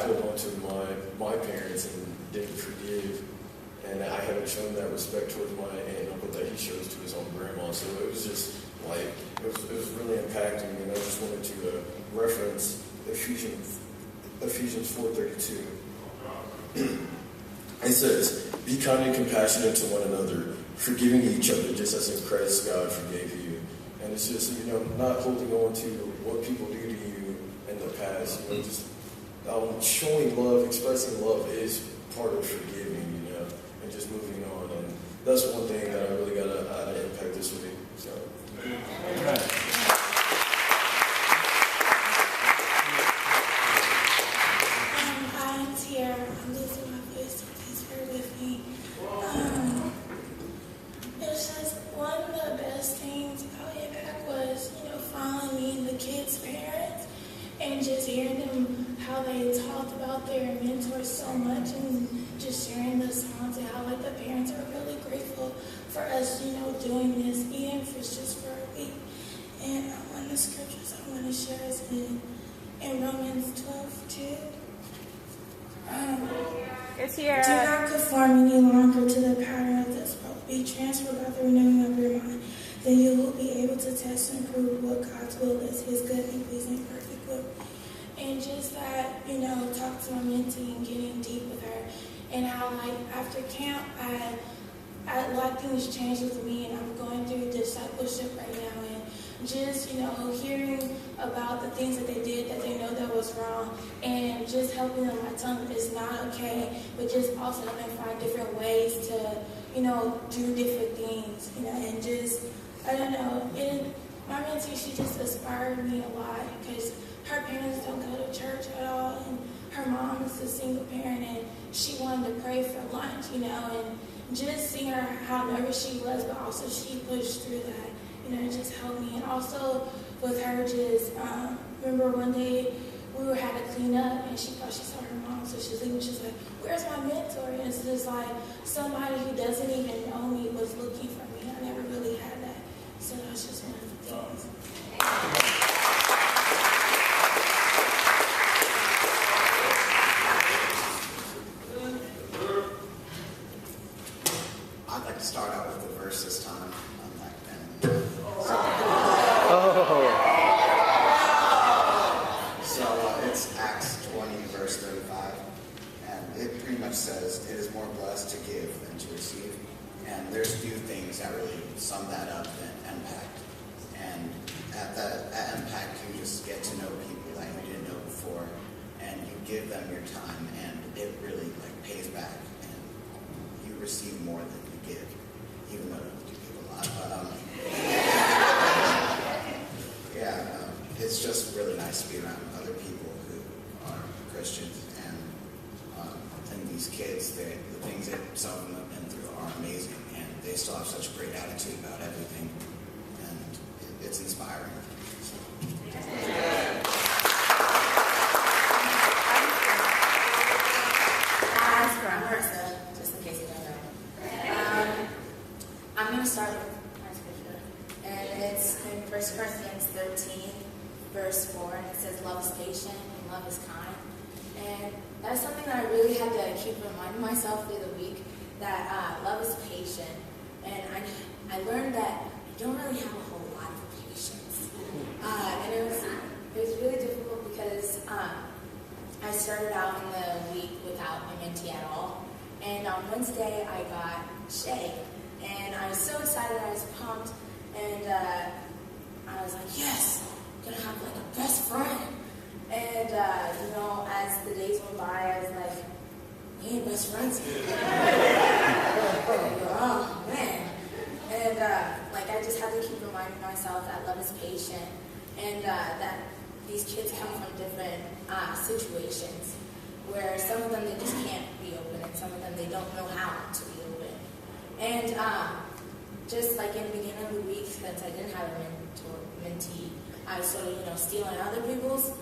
held on to my parents and didn't forgive, and I haven't shown that respect towards my aunt and uncle that he shows to his own grandma. So it was just like, it was really impacting, and I just wanted to reference Ephesians 4:32. It says, "Be kind and compassionate to one another, forgiving each other, just as in Christ God forgave you." And it's just, not holding on to what people do to you in the past. Just showing love, expressing love is part of forgiving, and just moving on. And that's one thing that I really got out of impact this week. So. I'm Tiara. I'm losing my voice, so please bear with me. It's just one of the best things about MPACT was, finally meeting the kids' parents and just hearing them how they talked about their mentors so much, and just sharing the songs and how the parents are really grateful for us, doing this, even if it's just for a week. And one of the scriptures I want to share is in Romans 12:2. It's here. Do not conform any longer to the pattern of this world. Be transferred by the renewing of your mind. Then you will be able to test and prove what God's will is, His good and pleasing perfect will. And just that, talk to my mentee and getting deep with her, and how after camp, a lot of things changed with me, and I'm going through discipleship right now, and just, hearing about the things that they did that they know that was wrong, and just helping them tell them it's not okay, but just also helping find different ways to, do different things, and just, I don't know, my mentee, she just inspired me a lot, because her parents don't go to church at all, and her mom is a single parent, and she wanted to pray for lunch, and just seeing her, how nervous she was, but also she pushed through that, it just helped me. And also with her, just remember one day we had to clean up, and she thought she saw her mom, so she's leaving. She's like, "Where's my mentor?" And it's just somebody who doesn't even know me was looking for me. I never really had that, so that's just one of the things. I'd like to start out with the verse this time. So it's Acts 20, verse 35. And it pretty much says, "It is more blessed to give than to receive." And there's few things that really sum that up than MPACT. And at MPACT, you just get to know people that you didn't know before. And you give them your time, and it really pays back. And you receive more than you give, even though you give a lot. But it's just really nice to be around other people who are Christians, and these kids, the things that some of them have been through are amazing, and they still have such a great attitude about everything, and it's inspiring. Just in case you don't know. I'm going to start with my scripture, and it's in 1 Corinthians 13, verse 4, and it says, "Love is patient and love is kind." And that's something that I really had to keep reminding myself through the week, that love is patient. And I learned that I don't really have a whole lot of patience. And it was really difficult because I started out in the week without my mentee at all. And on Wednesday, I got Shay. And I was so excited, I was pumped. And I was like, yes, I'm going to have a best friend. And, as the days went by, I was like, we ain't best friends anymore. Oh, man. And, I just had to keep reminding myself that love is patient, and that these kids come from different situations where some of them, they just can't be open, and some of them, they don't know how to be open. And just in the beginning of the week, since I didn't have a mentee, I was sort of, stealing other people's.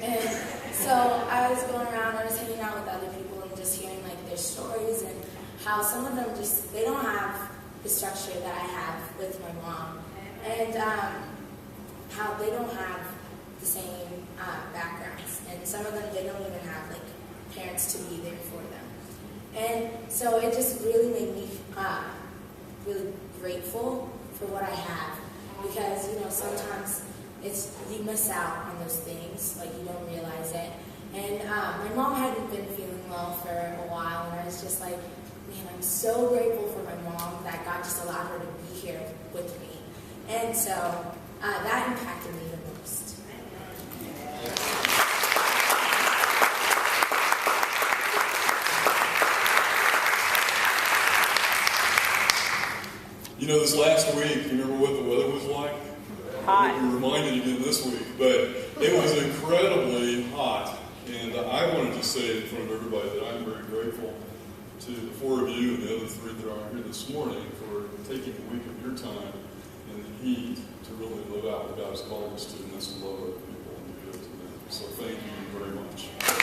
And so I was going around, I was hanging out with other people and just hearing their stories, and how some of them they don't have the structure that I have with my mom, and how they don't have the same backgrounds, and some of them, they don't even have parents to be there for them. And so it just really made me really grateful for what I have, because sometimes you miss out on those things, like you don't realize it. And my mom hadn't been feeling well for a while, and I was just like, man, I'm so grateful for my mom that God just allowed her to be here with me. And so that impacted me the most. This last week, you remember what the weather was like? Hot. We were reminded again this week, but it was incredibly hot. And I wanted to say in front of everybody that I'm very grateful to the four of you and the other three that are here this morning for taking a week of your time in the heat to really live out what God has called us to, and that's to love other people and to give to them. So thank you very much.